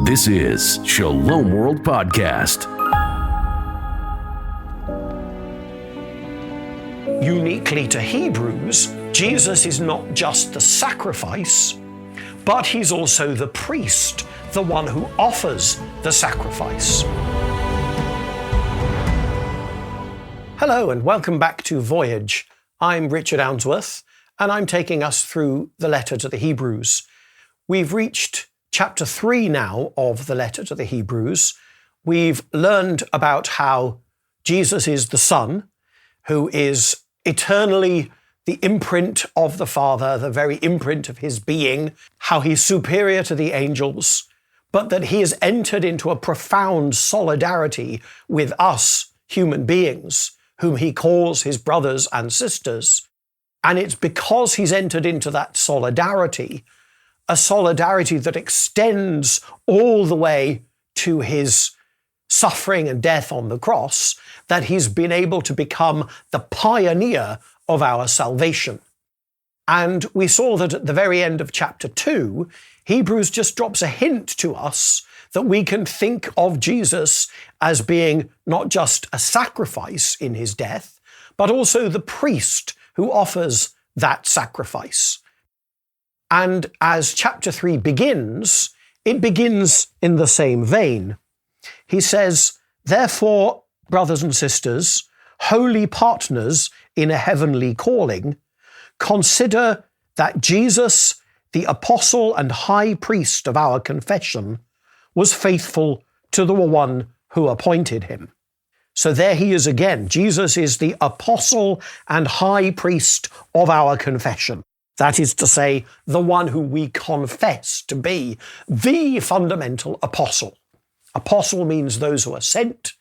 This is Shalom World Podcast. Uniquely to Hebrews, Jesus is not just the sacrifice, but he's also the priest, the one who offers the sacrifice. Hello and welcome back to Voyage. I'm Richard Ounsworth, and I'm taking us through the letter to the Hebrews. We've reached chapter 3 now of the letter to the Hebrews. We've learned about how Jesus is the Son, who is eternally the imprint of the Father, the very imprint of his being, how he's superior to the angels, but that he has entered into a profound solidarity with us human beings, whom he calls his brothers and sisters. And it's because he's entered into that solidarity, a solidarity that extends all the way to his suffering and death on the cross, that he's been able to become the pioneer of our salvation. And we saw that at the very end of chapter 2, Hebrews just drops a hint to us that we can think of Jesus as being not just a sacrifice in his death, but also the priest who offers that sacrifice. And as chapter 3 begins, it begins in the same vein. He says, "Therefore, brothers and sisters, holy partners in a heavenly calling, consider that Jesus, the apostle and high priest of our confession, was faithful to the one who appointed him." So there he is again. Jesus is the apostle and high priest of our confession. That is to say, the one who we confess to be the fundamental apostle. Apostle means those who are sent.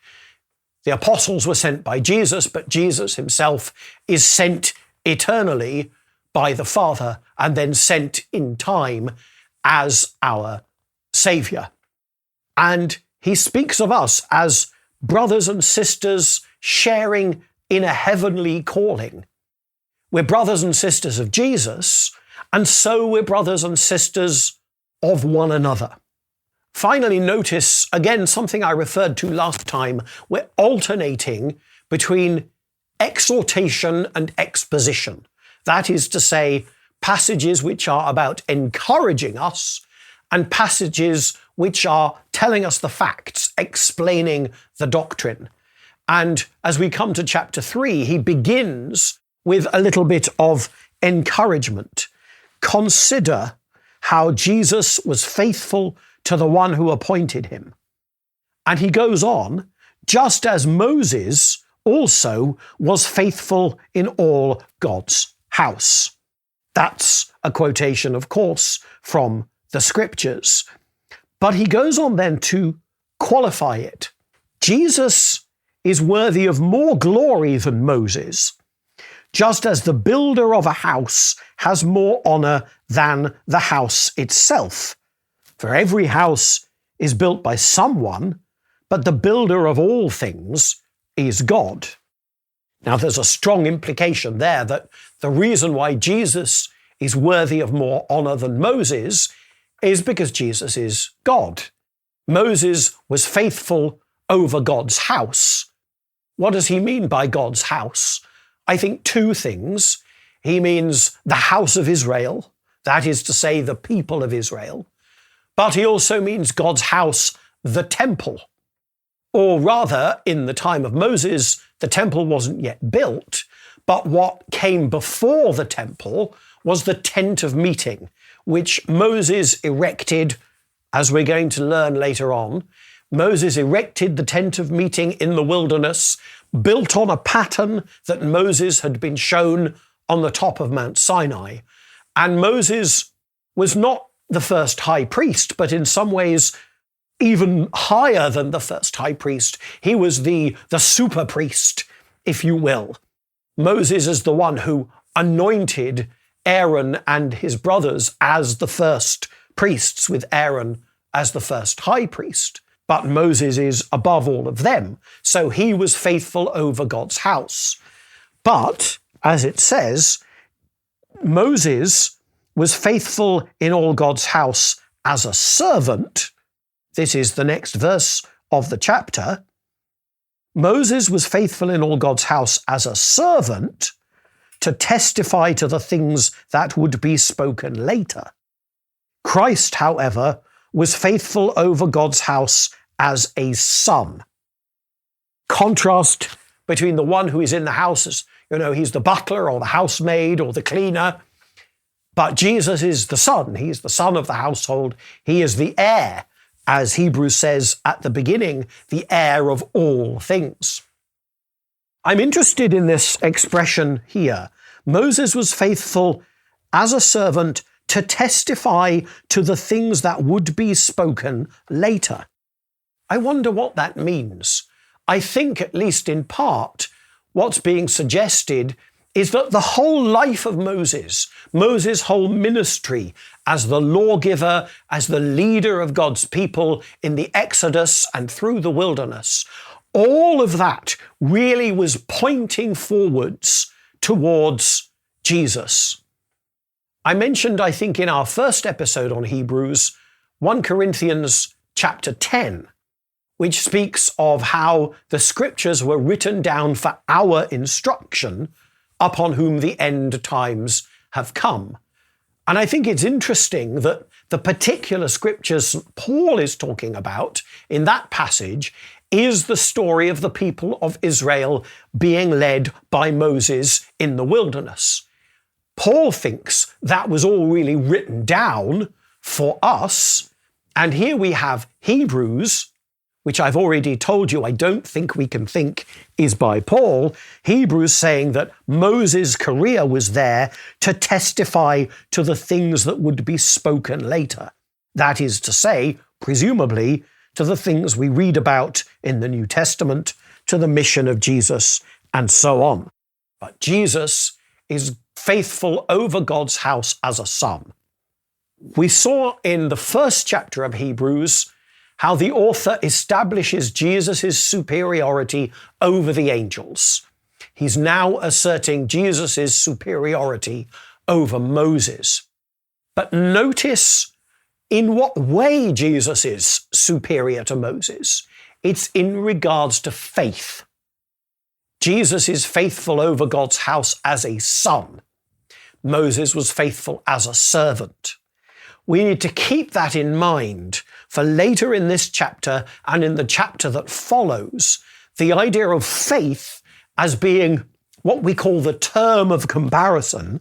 The apostles were sent by Jesus, but Jesus himself is sent eternally by the Father and then sent in time as our Savior. And he speaks of us as brothers and sisters sharing in a heavenly calling. We're brothers and sisters of Jesus, and so we're brothers and sisters of one another. Finally, notice, again, something I referred to last time. We're alternating between exhortation and exposition. That is to say, passages which are about encouraging us and passages which are telling us the facts, explaining the doctrine. And as we come to chapter 3, he begins with a little bit of encouragement. Consider how Jesus was faithful to the one who appointed him. And he goes on, just as Moses also was faithful in all God's house. That's a quotation, of course, from the scriptures. But he goes on then to qualify it. Jesus is worthy of more glory than Moses, just as the builder of a house has more honor than the house itself. For every house is built by someone, but the builder of all things is God. Now, there's a strong implication there that the reason why Jesus is worthy of more honor than Moses is because Jesus is God. Moses was faithful over God's house. What does he mean by God's house? I think two things. He means the house of Israel, that is to say, the people of Israel. But he also means God's house, the temple. Or rather, in the time of Moses, the temple wasn't yet built, but what came before the temple was the tent of meeting, which Moses erected, as we're going to learn later on. Moses erected the tent of meeting in the wilderness, built on a pattern that Moses had been shown on the top of Mount Sinai. And Moses was not the first high priest, but in some ways even higher than the first high priest. He was the super priest, if you will. Moses is the one who anointed Aaron and his brothers as the first priests, with Aaron as the first high priest. But Moses is above all of them, so he was faithful over God's house. But, as it says, Moses was faithful in all God's house as a servant. this is the next verse of the chapter, Moses was faithful in all God's house as a servant to testify to the things that would be spoken later. Christ, however, was faithful over God's house as a son. Contrast between the one who is in the house as, he's the butler or the housemaid or the cleaner. But Jesus is the son. He's the son of the household. He is the heir, as Hebrews says at the beginning, the heir of all things. I'm interested in this expression here. Moses was faithful as a servant to testify to the things that would be spoken later. I wonder what that means. I think, at least in part, what's being suggested is that the whole life of Moses' whole ministry as the lawgiver, as the leader of God's people in the Exodus and through the wilderness, all of that really was pointing forwards towards Jesus. I mentioned, I think, in our first episode on Hebrews, 1 Corinthians chapter 10, which speaks of how the scriptures were written down for our instruction, upon whom the end times have come. And I think it's interesting that the particular scriptures Paul is talking about in that passage is the story of the people of Israel being led by Moses in the wilderness. Paul thinks that was all really written down for us. And here we have Hebrews, which I've already told you I don't think we can think is by Paul. Hebrews saying that Moses' career was there to testify to the things that would be spoken later. That is to say, presumably, to the things we read about in the New Testament, to the mission of Jesus, and so on. But Jesus is faithful over God's house as a son. We saw in the first chapter of Hebrews how the author establishes Jesus' superiority over the angels. He's now asserting Jesus' superiority over Moses. But notice in what way Jesus is superior to Moses. It's in regards to faith. Jesus is faithful over God's house as a son. Moses was faithful as a servant. We need to keep that in mind for later in this chapter and in the chapter that follows, the idea of faith as being what we call the term of comparison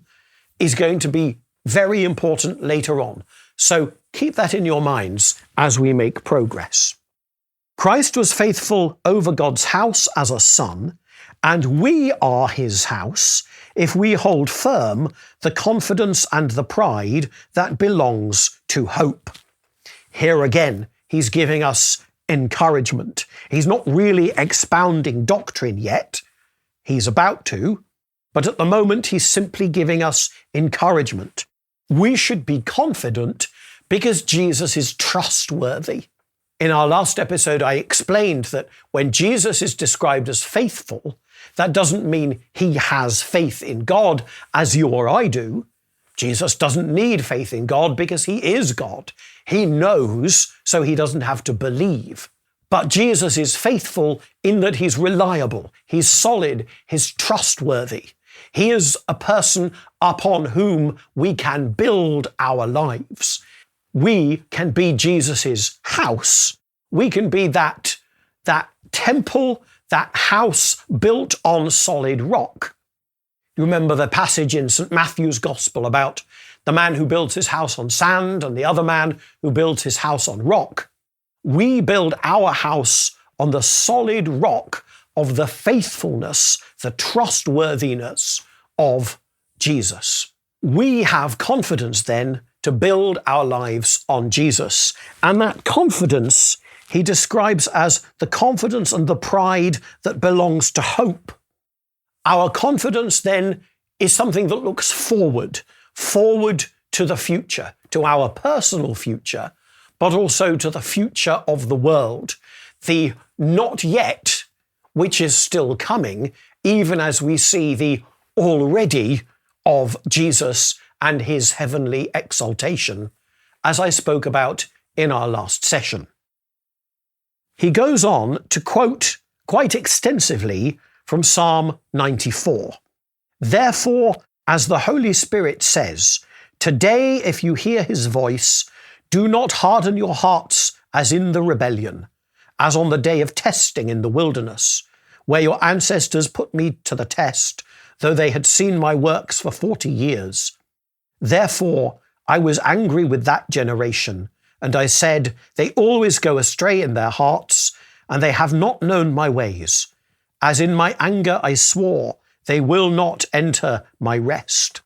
is going to be very important later on. So keep that in your minds as we make progress. Christ was faithful over God's house as a son, and we are his house if we hold firm the confidence and the pride that belongs to hope. Here again, he's giving us encouragement. He's not really expounding doctrine yet. He's about to, but at the moment he's simply giving us encouragement. We should be confident because Jesus is trustworthy. In our last episode, I explained that when Jesus is described as faithful, that doesn't mean he has faith in God as you or I do. Jesus doesn't need faith in God because he is God. He knows, so he doesn't have to believe. But Jesus is faithful in that he's reliable, he's solid, he's trustworthy. He is a person upon whom we can build our lives. We can be Jesus's house. We can be that temple, that house built on solid rock. You remember the passage in St. Matthew's Gospel about the man who builds his house on sand and the other man who builds his house on rock. We build our house on the solid rock of the faithfulness, the trustworthiness of Jesus. We have confidence then to build our lives on Jesus. And that confidence he describes as the confidence and the pride that belongs to hope. Our confidence then is something that looks forward to the future, to our personal future, but also to the future of the world. The not yet, which is still coming, even as we see the already of Jesus and his heavenly exaltation, as I spoke about in our last session. he goes on to quote quite extensively from Psalm 94. Therefore, as the Holy Spirit says, today if you hear his voice, do not harden your hearts as in the rebellion, as on the day of testing in the wilderness, where your ancestors put me to the test, though they had seen my works for 40 years. Therefore, I was angry with that generation, and I said, they always go astray in their hearts, and they have not known my ways. As in my anger I swore, they will not enter my rest.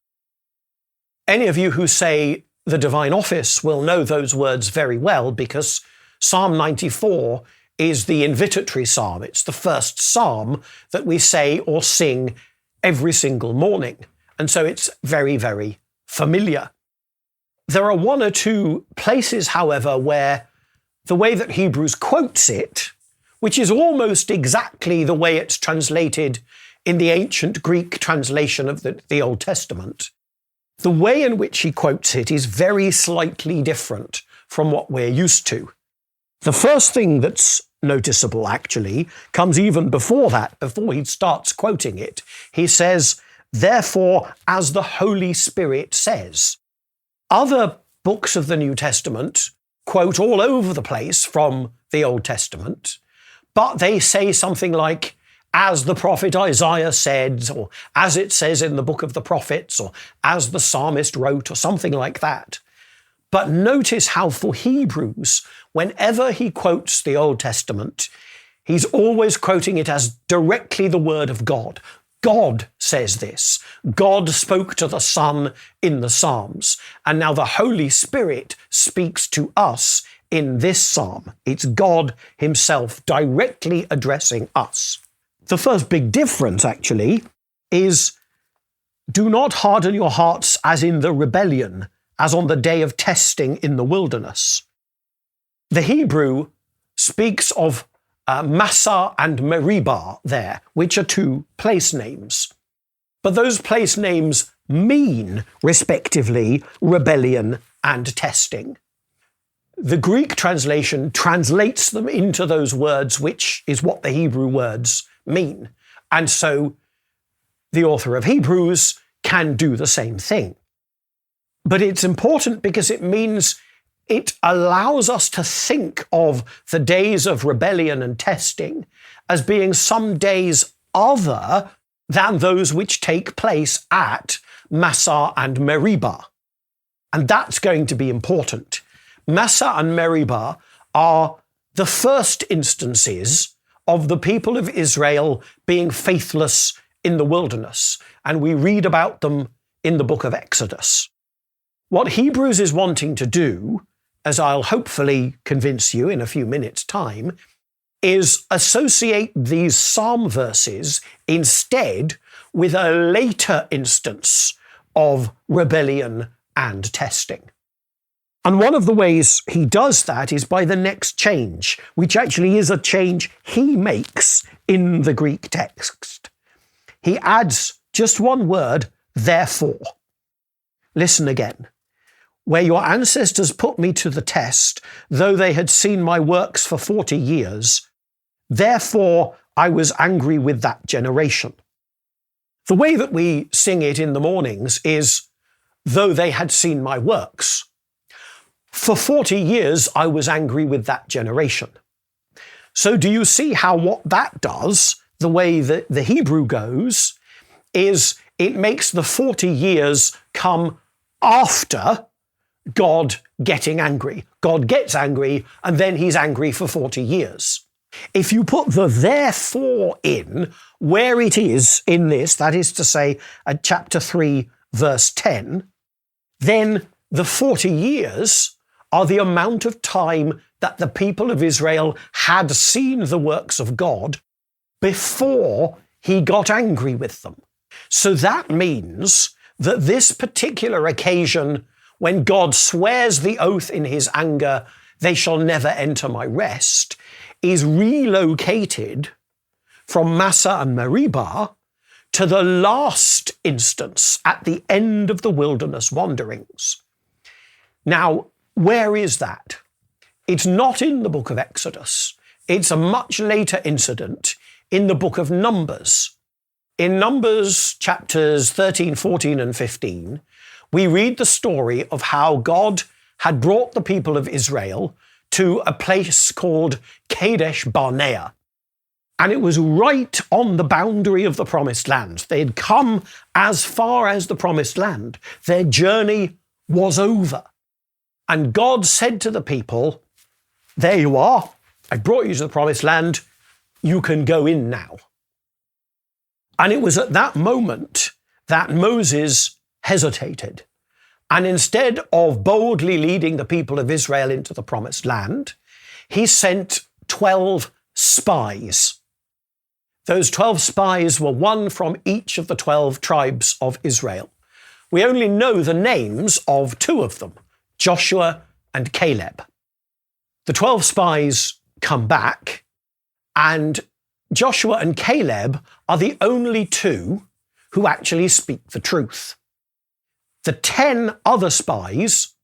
Any of you who say the divine office will know those words very well, because Psalm 94 is the invitatory psalm. It's the first psalm that we say or sing every single morning. And so it's very, very familiar. There are one or two places, however, where the way that Hebrews quotes it, which is almost exactly the way it's translated in the ancient Greek translation of the Old Testament, the way in which he quotes it is very slightly different from what we're used to. The first thing that's noticeable, actually, comes even before that, before he starts quoting it. He says, therefore, as the Holy Spirit says. Other books of the New Testament quote all over the place from the Old Testament, but they say something like, as the prophet Isaiah said, or as it says in the book of the prophets, or as the psalmist wrote, or something like that. But notice how for Hebrews, whenever he quotes the Old Testament, he's always quoting it as directly the word of God. God says this. God spoke to the Son in the Psalms. And now the Holy Spirit speaks to us in this psalm. It's God himself directly addressing us. The first big difference, actually, is do not harden your hearts as in the rebellion, as on the day of testing in the wilderness. The Hebrew speaks of Massah and Meribah there, which are two place names. But those place names mean, respectively, rebellion and testing. The Greek translation translates them into those words, which is what the Hebrew words mean. And so the author of Hebrews can do the same thing. But it's important because it means it allows us to think of the days of rebellion and testing as being some days other than those which take place at Massah and Meribah. And that's going to be important. Massah and Meribah are the first instances of the people of Israel being faithless in the wilderness. And we read about them in the book of Exodus. What Hebrews is wanting to do, as I'll hopefully convince you in a few minutes' time, is associate these psalm verses instead with a later instance of rebellion and testing. And one of the ways he does that is by the next change, which actually is a change he makes in the Greek text. He adds just one word, therefore. Listen again. Where your ancestors put me to the test, though they had seen my works for 40 years, therefore I was angry with that generation. The way that we sing it in the mornings is, though they had seen my works. For 40 years, I was angry with that generation. So do you see how what that does, the way that the Hebrew goes, is it makes the 40 years come after God getting angry. God gets angry, and then he's angry for 40 years. If you put the therefore in where it is in this, that is to say, at chapter 3, verse 10, then the 40 years are the amount of time that the people of Israel had seen the works of God before he got angry with them. So that means that this particular occasion, when God swears the oath in his anger, they shall never enter my rest, is relocated from Massah and Meribah to the last instance at the end of the wilderness wanderings. Now, where is that? It's not in the book of Exodus. It's a much later incident in the book of Numbers. In Numbers chapters 13, 14, and 15, we read the story of how God had brought the people of Israel to a place called Kadesh Barnea. And it was right on the boundary of the promised land. They had come as far as the promised land. Their journey was over. And God said to the people, there you are. I brought you to the promised land. You can go in now. And it was at that moment that Moses hesitated. And instead of boldly leading the people of Israel into the promised land, he sent 12 spies. Those 12 spies were one from each of the 12 tribes of Israel. We only know the names of two of them, Joshua and Caleb. The 12 spies come back, and Joshua and Caleb are the only two who actually speak the truth. The 10 other spies,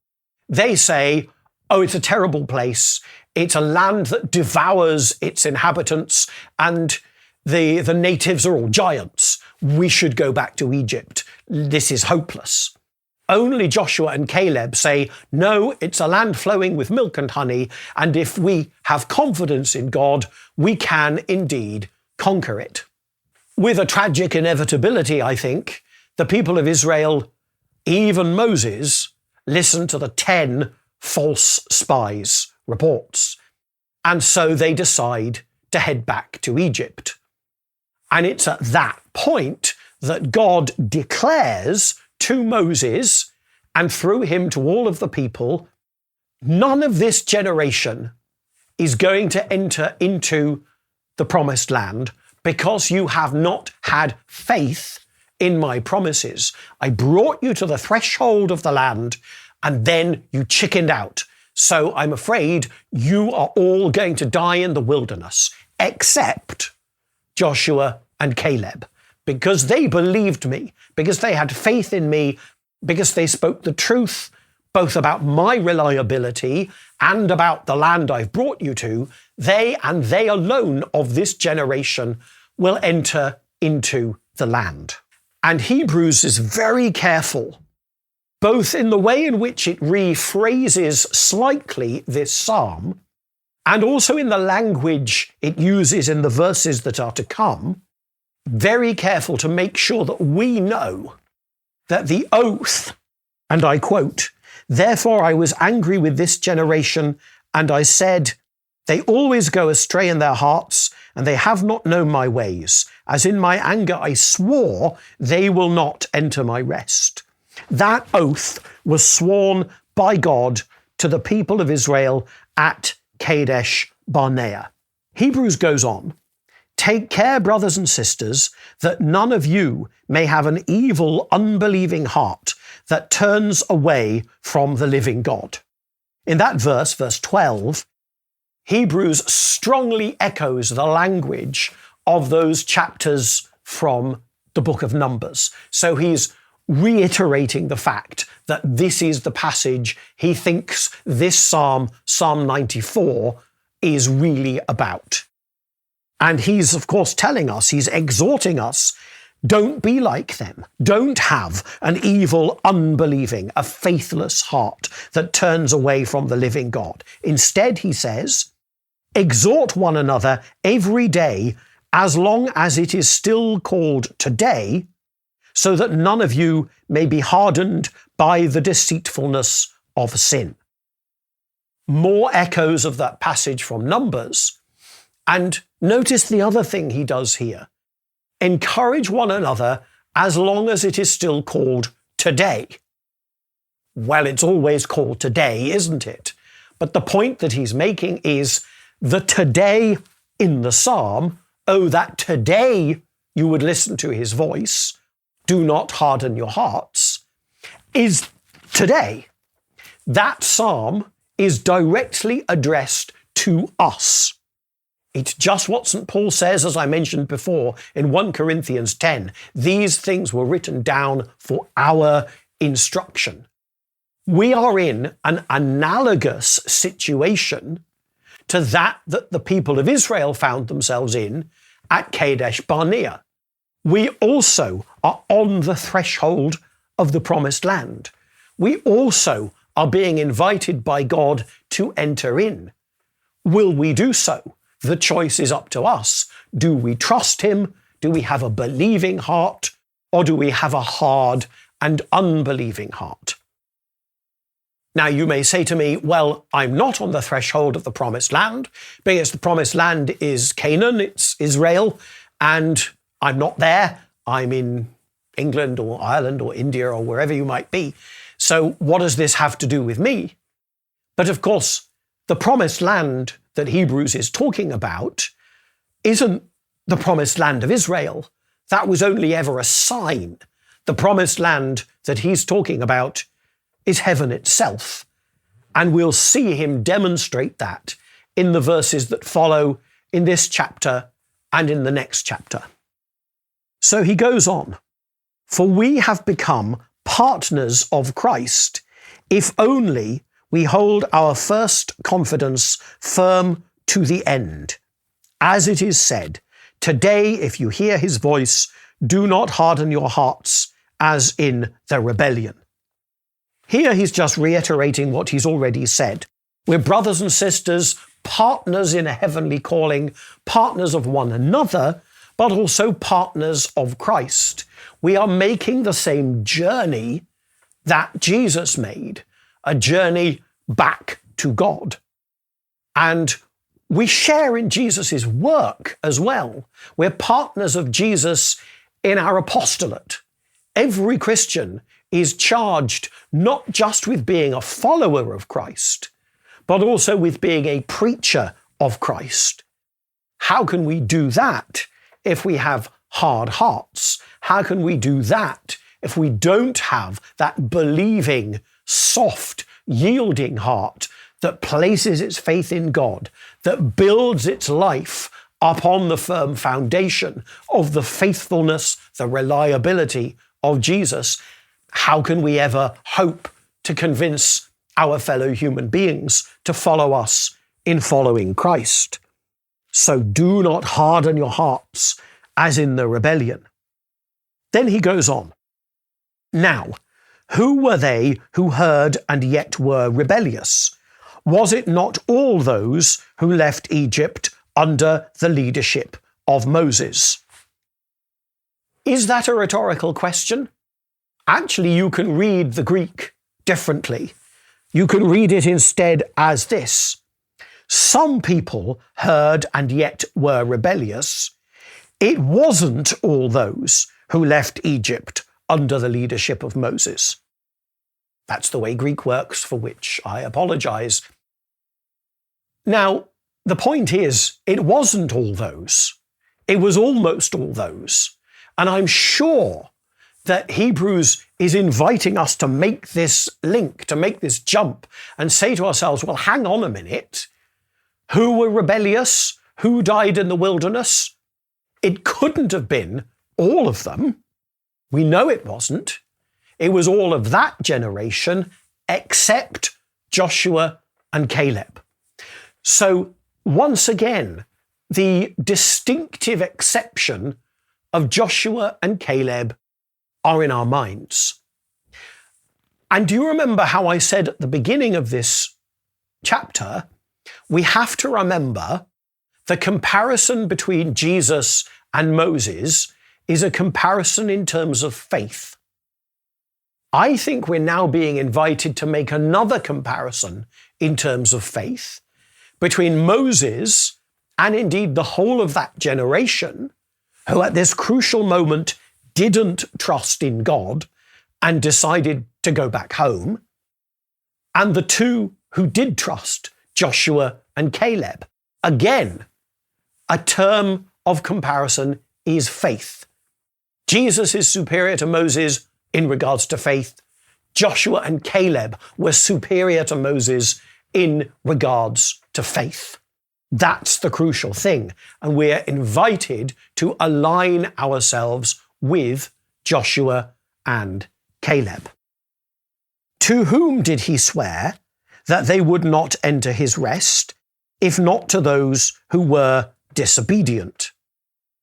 they say, oh, it's a terrible place. It's a land that devours its inhabitants, and the natives are all giants. We should go back to Egypt. This is hopeless. Only Joshua and Caleb say, no, it's a land flowing with milk and honey, and if we have confidence in God, we can indeed conquer it. With a tragic inevitability, I think, the people of Israel, even Moses, listened to the 10 false spies' reports. And so they decide to head back to Egypt. And it's at that point that God declares to Moses, and through him to all of the people, none of this generation is going to enter into the promised land because you have not had faith in my promises. I brought you to the threshold of the land, and then you chickened out. So I'm afraid you are all going to die in the wilderness, except Joshua and Caleb, because they believed me, because they had faith in me, because they spoke the truth, both about my reliability and about the land I've brought you to. They and they alone of this generation will enter into the land. And Hebrews is very careful, both in the way in which it rephrases slightly this psalm, and also in the language it uses in the verses that are to come, very careful to make sure that we know that the oath, and I quote, therefore I was angry with this generation, and I said, they always go astray in their hearts, and they have not known my ways. As in my anger I swore, they will not enter my rest. That oath was sworn by God to the people of Israel at Kadesh Barnea. Hebrews goes on, take care, brothers and sisters, that none of you may have an evil, unbelieving heart that turns away from the living God. In that verse, verse 12, Hebrews strongly echoes the language of those chapters from the book of Numbers. So he's reiterating the fact that this is the passage he thinks this psalm, Psalm 94, is really about. And he's, of course, telling us, he's exhorting us, don't be like them. Don't have an evil, unbelieving, a faithless heart that turns away from the living God. Instead, he says, exhort one another every day as long as it is still called today, so that none of you may be hardened by the deceitfulness of sin. More echoes of that passage from Numbers. And notice the other thing he does here. Encourage one another as long as it is still called today. Well, it's always called today, isn't it? But the point that he's making is the today in the psalm, oh, that today you would listen to his voice, do not harden your hearts, is today. That psalm is directly addressed to us. It's just what St. Paul says, as I mentioned before, in 1 Corinthians 10. These things were written down for our instruction. We are in an analogous situation to that the people of Israel found themselves in at Kadesh Barnea. We also are on the threshold of the promised land. We also are being invited by God to enter in. Will we do so? The choice is up to us. Do we trust him? Do we have a believing heart? Or do we have a hard and unbelieving heart? Now, you may say to me, well, I'm not on the threshold of the promised land because the promised land is Canaan, it's Israel, and I'm not there. I'm in England or Ireland or India or wherever you might be. So what does this have to do with me? But of course, the promised land that Hebrews is talking about isn't the promised land of Israel. That was only ever a sign. The promised land that he's talking about is heaven itself. And we'll see him demonstrate that in the verses that follow in this chapter and in the next chapter. So he goes on, "For we have become partners of Christ, if only we hold our first confidence firm to the end. As it is said, today, if you hear his voice, do not harden your hearts as in the rebellion." Here he's just reiterating what he's already said. We're brothers and sisters, partners in a heavenly calling, partners of one another, but also partners of Christ. We are making the same journey that Jesus made, a journey back to God. And we share in Jesus' work as well. We're partners of Jesus in our apostolate. Every Christian is charged not just with being a follower of Christ, but also with being a preacher of Christ. How can we do that if we have hard hearts? How can we do that if we don't have that believing, soft, yielding heart that places its faith in God, that builds its life upon the firm foundation of the faithfulness, the reliability of Jesus? How can we ever hope to convince our fellow human beings to follow us in following Christ? So do not harden your hearts as in the rebellion. Then he goes on. Now, who were they who heard and yet were rebellious? Was it not all those who left Egypt under the leadership of Moses? Is that a rhetorical question? Actually, you can read the Greek differently. You can read it instead as this. Some people heard and yet were rebellious. It wasn't all those who left Egypt under the leadership of Moses. That's the way Greek works, for which I apologize. Now, the point is, it wasn't all those. It was almost all those. And I'm sure that Hebrews is inviting us to make this link, to make this jump, and say to ourselves, well, hang on a minute. Who were rebellious? Who died in the wilderness? It couldn't have been all of them. We know it wasn't. It was all of that generation except Joshua and Caleb. So once again, the distinctive exception of Joshua and Caleb are in our minds. And do you remember how I said at the beginning of this chapter, we have to remember the comparison between Jesus and Moses is a comparison in terms of faith. I think we're now being invited to make another comparison in terms of faith between Moses and indeed the whole of that generation who at this crucial moment didn't trust in God and decided to go back home, and the two who did trust, Joshua and Caleb. Again, a term of comparison is faith. Jesus is superior to Moses in regards to faith. Joshua and Caleb were superior to Moses in regards to faith. That's the crucial thing. And we're invited to align ourselves with Joshua and Caleb. To whom did he swear that they would not enter his rest, if not to those who were disobedient.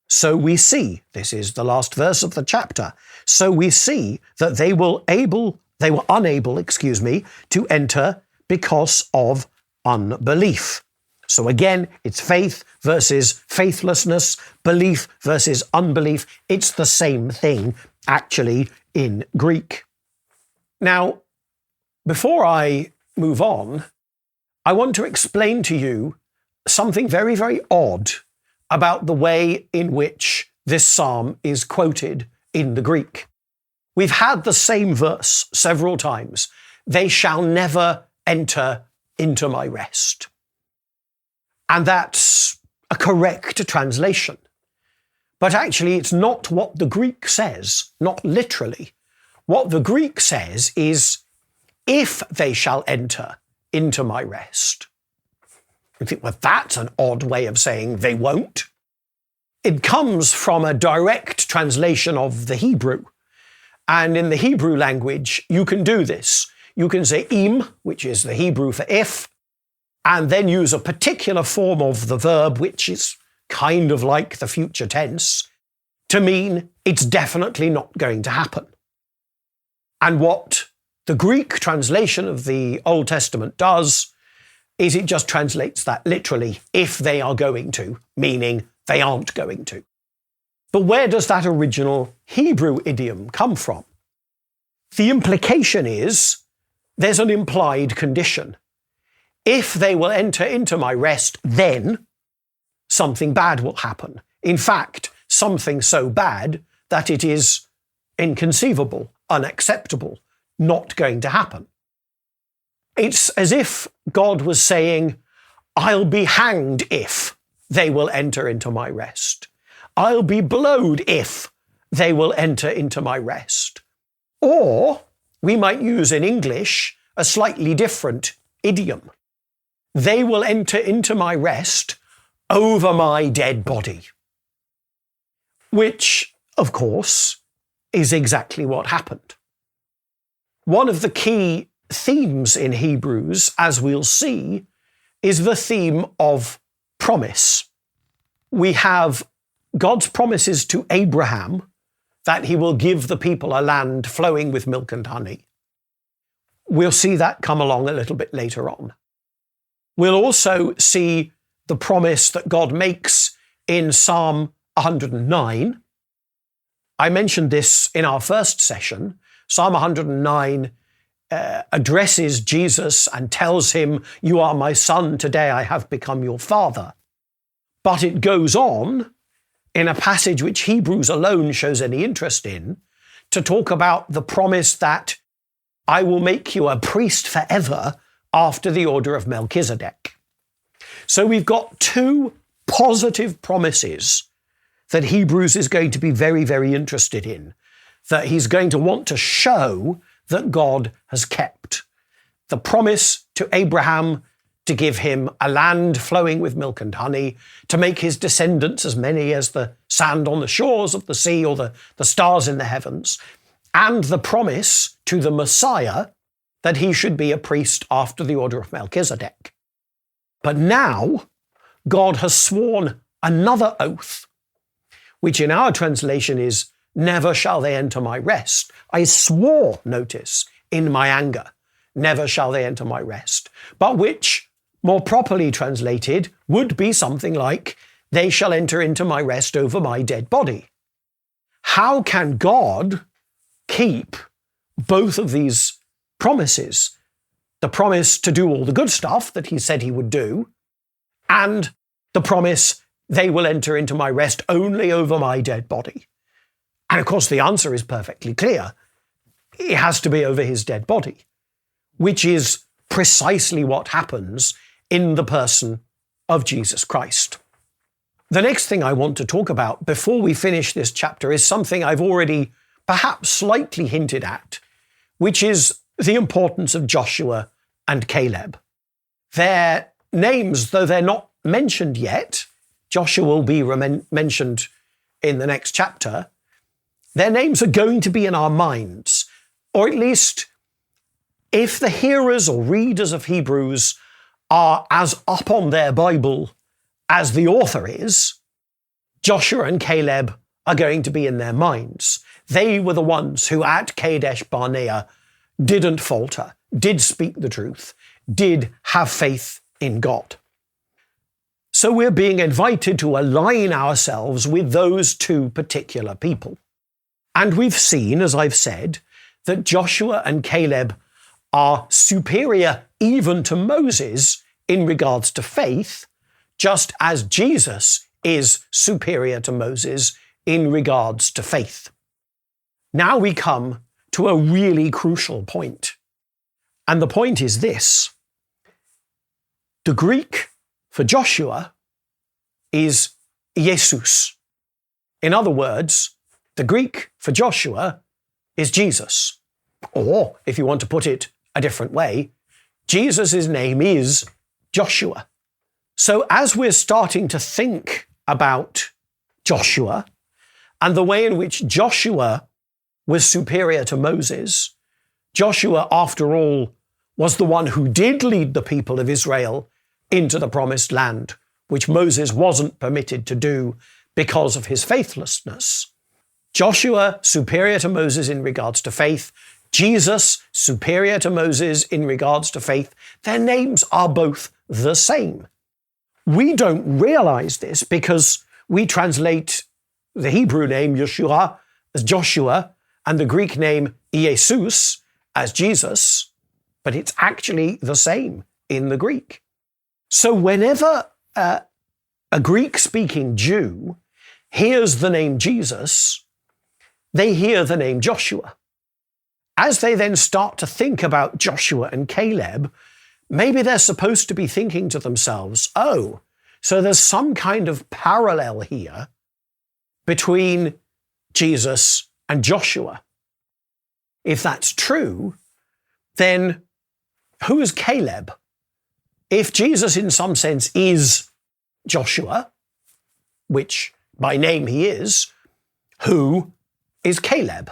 So we see, this is the last verse of the chapter, so we see that they were unable, to enter because of unbelief. So again, it's faith versus faithlessness, belief versus unbelief. It's the same thing, actually, in Greek. Now, before I move on, I want to explain to you something very, very odd about the way in which this psalm is quoted in the Greek. We've had the same verse several times. They shall never enter into my rest. And that's a correct translation. But actually, it's not what the Greek says, not literally. What the Greek says is, if they shall enter into my rest. You think, well, that's an odd way of saying they won't. It comes from a direct translation of the Hebrew. And in the Hebrew language, you can do this. You can say im, which is the Hebrew for if, and then use a particular form of the verb, which is kind of like the future tense, to mean it's definitely not going to happen. And what the Greek translation of the Old Testament does is it just translates that literally, if they are going to, meaning they aren't going to. But where does that original Hebrew idiom come from? The implication is there's an implied condition. If they will enter into my rest, then something bad will happen. In fact, something so bad that it is inconceivable, unacceptable, not going to happen. It's as if God was saying, I'll be hanged if they will enter into my rest. I'll be blowed if they will enter into my rest. Or we might use in English a slightly different idiom. They will enter into my rest over my dead body. Which, of course, is exactly what happened. One of the key themes in Hebrews, as we'll see, is the theme of promise. We have God's promises to Abraham that he will give the people a land flowing with milk and honey. We'll see that come along a little bit later on. We'll also see the promise that God makes in Psalm 109. I mentioned this in our first session. Psalm 109 addresses Jesus and tells him, "You are my son, today I have become your father." But it goes on in a passage which Hebrews alone shows any interest in, to talk about the promise that I will make you a priest forever after the order of Melchizedek. So we've got two positive promises that Hebrews is going to be very, very interested in, that he's going to want to show that God has kept. The promise to Abraham to give him a land flowing with milk and honey, to make his descendants as many as the sand on the shores of the sea or the stars in the heavens, and the promise to the Messiah that he should be a priest after the order of Melchizedek. But now God has sworn another oath, which in our translation is, never shall they enter my rest. I swore, notice, in my anger, never shall they enter my rest, but which, more properly translated, would be something like, they shall enter into my rest over my dead body. How can God keep both of these promises? The promise to do all the good stuff that he said he would do, and the promise, they will enter into my rest only over my dead body. And of course, the answer is perfectly clear. It has to be over his dead body, which is precisely what happens in the person of Jesus Christ. The next thing I want to talk about before we finish this chapter is something I've already perhaps slightly hinted at, which is the importance of Joshua and Caleb. Their names, though they're not mentioned yet, Joshua will be mentioned in the next chapter, their names are going to be in our minds, or at least if the hearers or readers of Hebrews are as up on their Bible as the author is, Joshua and Caleb are going to be in their minds. They were the ones who at Kadesh Barnea didn't falter, did speak the truth, did have faith in God. So we're being invited to align ourselves with those two particular people. And we've seen, as I've said, that Joshua and Caleb are superior even to Moses in regards to faith, just as Jesus is superior to Moses in regards to faith. Now we come to a really crucial point. And the point is this. The Greek for Joshua is Jesus. In other words, the Greek for Joshua is Jesus. Or, if you want to put it a different way, Jesus' name is Joshua. So as we're starting to think about Joshua and the way in which Joshua was superior to Moses, Joshua, after all, was the one who did lead the people of Israel into the promised land, which Moses wasn't permitted to do because of his faithlessness. Joshua, superior to Moses in regards to faith. Jesus, superior to Moses in regards to faith. Their names are both the same. We don't realize this because we translate the Hebrew name Yeshua as Joshua and the Greek name Jesus as Jesus, but it's actually the same in the Greek. So whenever a Greek-speaking Jew hears the name Jesus, they hear the name Joshua. As they then start to think about Joshua and Caleb, maybe they're supposed to be thinking to themselves, oh, so there's some kind of parallel here between Jesus and Joshua. If that's true, then who is Caleb? If Jesus in some sense is Joshua, which by name he is, who is Caleb?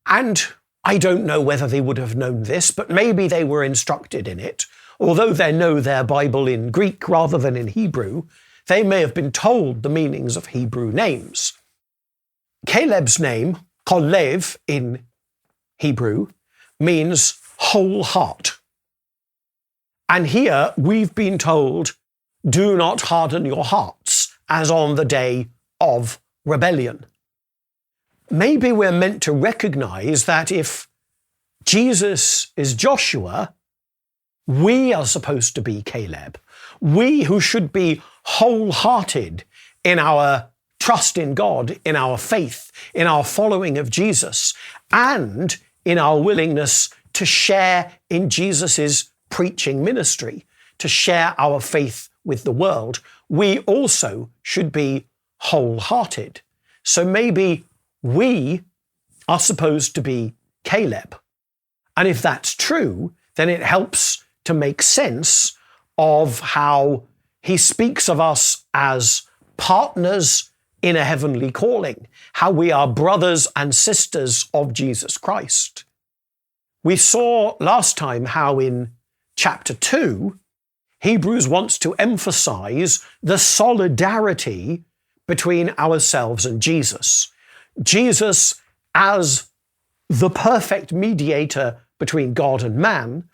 And I don't know whether they would have known this, but maybe they were instructed in it. Although they know their Bible in Greek rather than in Hebrew, they may have been told the meanings of Hebrew names. Caleb's name, Kolev in Hebrew, means whole heart. And here we've been told, do not harden your hearts as on the day of rebellion. Maybe we're meant to recognize that if Jesus is Joshua, we are supposed to be Caleb. We who should be wholehearted in our trust in God, in our faith, in our following of Jesus, and in our willingness to share in Jesus's preaching ministry, to share our faith with the world, we also should be wholehearted. So maybe we are supposed to be Caleb. And if that's true, then it helps to make sense of how he speaks of us as partners in a heavenly calling, how we are brothers and sisters of Jesus Christ. We saw last time how in chapter 2, Hebrews wants to emphasize the solidarity between ourselves and Jesus. Jesus, as the perfect mediator between God and man,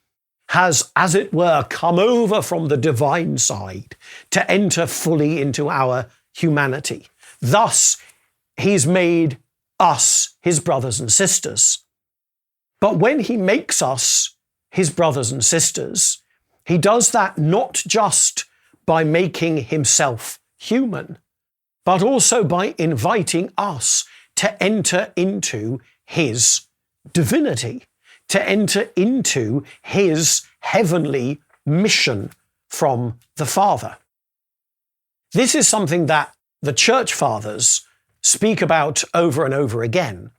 has, as it were, come over from the divine side to enter fully into our humanity. Thus, he's made us his brothers and sisters. But when he makes us his brothers and sisters, he does that not just by making himself human, but also by inviting us to enter into his divinity, to enter into his heavenly mission from the Father. This is something that the church fathers speak about over and over again.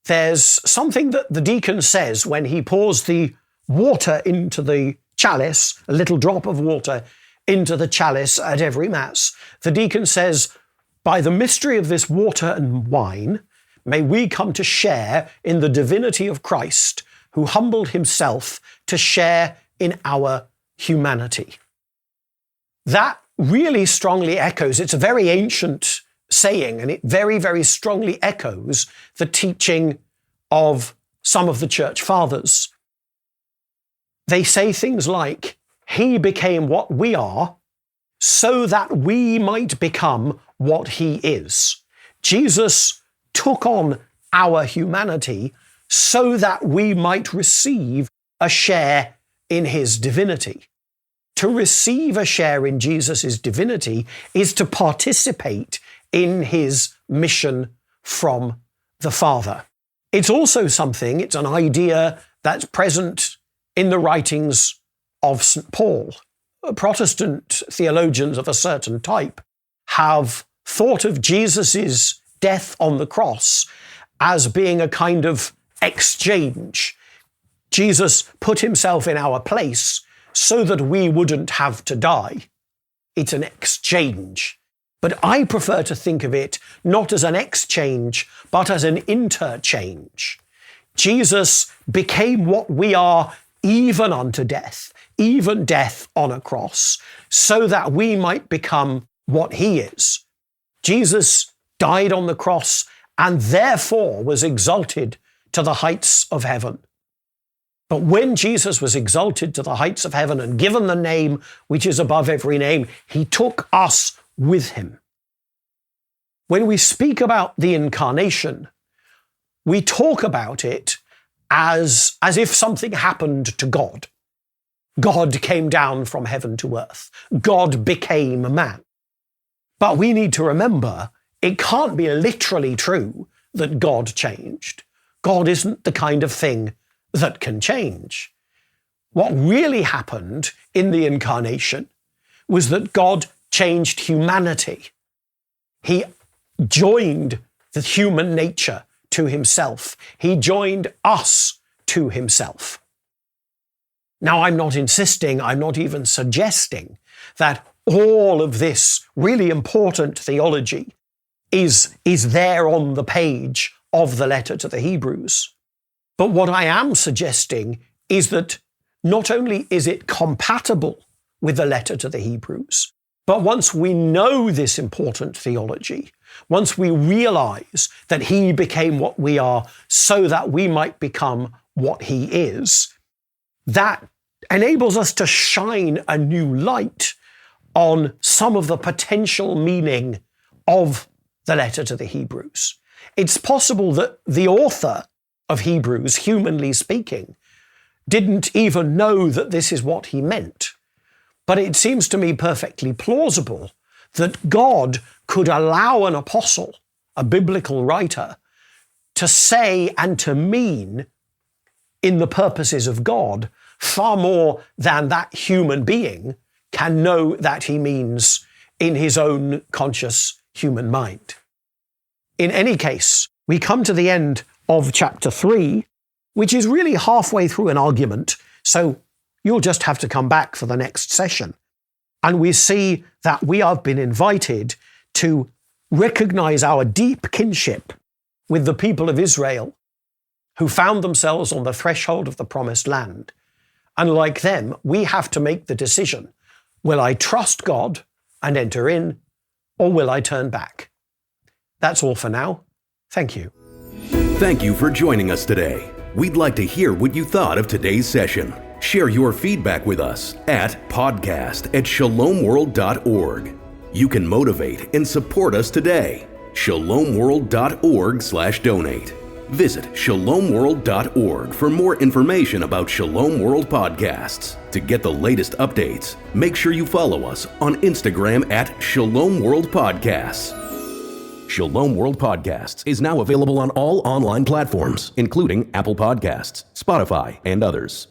There's something that the deacon says when he pours the water into the chalice, a little drop of water into the chalice at every Mass. The deacon says, by the mystery of this water and wine, may we come to share in the divinity of Christ, who humbled himself to share in our humanity. That really strongly echoes, it's a very ancient saying, and it very, very strongly echoes the teaching of some of the church fathers. They say things like, he became what we are so that we might become what he is. Jesus took on our humanity so that we might receive a share in his divinity. To receive a share in Jesus' divinity is to participate in his mission from the Father. It's also something, it's an idea that's present in the writings of St. Paul. Protestant theologians of a certain type have thought of Jesus' death on the cross as being a kind of exchange. Jesus put himself in our place so that we wouldn't have to die. It's an exchange. But I prefer to think of it not as an exchange, but as an interchange. Jesus became what we are even unto death, even death on a cross, so that we might become what he is. Jesus died on the cross and therefore was exalted to the heights of heaven. But when Jesus was exalted to the heights of heaven and given the name which is above every name, he took us with him. When we speak about the incarnation, we talk about it as if something happened to God. God came down from heaven to earth. God became a man. But we need to remember, it can't be literally true that God changed. God isn't the kind of thing that can change. What really happened in the incarnation was that God changed humanity. He joined the human nature to himself. He joined us to himself. Now, I'm not insisting, I'm not even suggesting that all of this really important theology is there on the page of the letter to the Hebrews. But what I am suggesting is that not only is it compatible with the letter to the Hebrews, but once we know this important theology, once we realize that he became what we are so that we might become what he is, that enables us to shine a new light on some of the potential meaning of the letter to the Hebrews. It's possible that the author of Hebrews, humanly speaking, didn't even know that this is what he meant. But it seems to me perfectly plausible that God could allow an apostle, a biblical writer, to say and to mean in the purposes of God far more than that human being can know that he means in his own conscious human mind. In any case, we come to the end of chapter 3, which is really halfway through an argument, so you'll just have to come back for the next session. And we see that we have been invited to recognize our deep kinship with the people of Israel who found themselves on the threshold of the promised land. And like them, we have to make the decision, will I trust God and enter in, or will I turn back? That's all for now. Thank you. Thank you for joining us today. We'd like to hear what you thought of today's session. Share your feedback with us at podcast@shalomworld.org. You can motivate and support us today. shalomworld.org/donate. Visit shalomworld.org for more information about Shalom World Podcasts. To get the latest updates, make sure you follow us on Instagram at Shalom World Podcasts. Shalom World Podcasts is now available on all online platforms, including Apple Podcasts, Spotify, and others.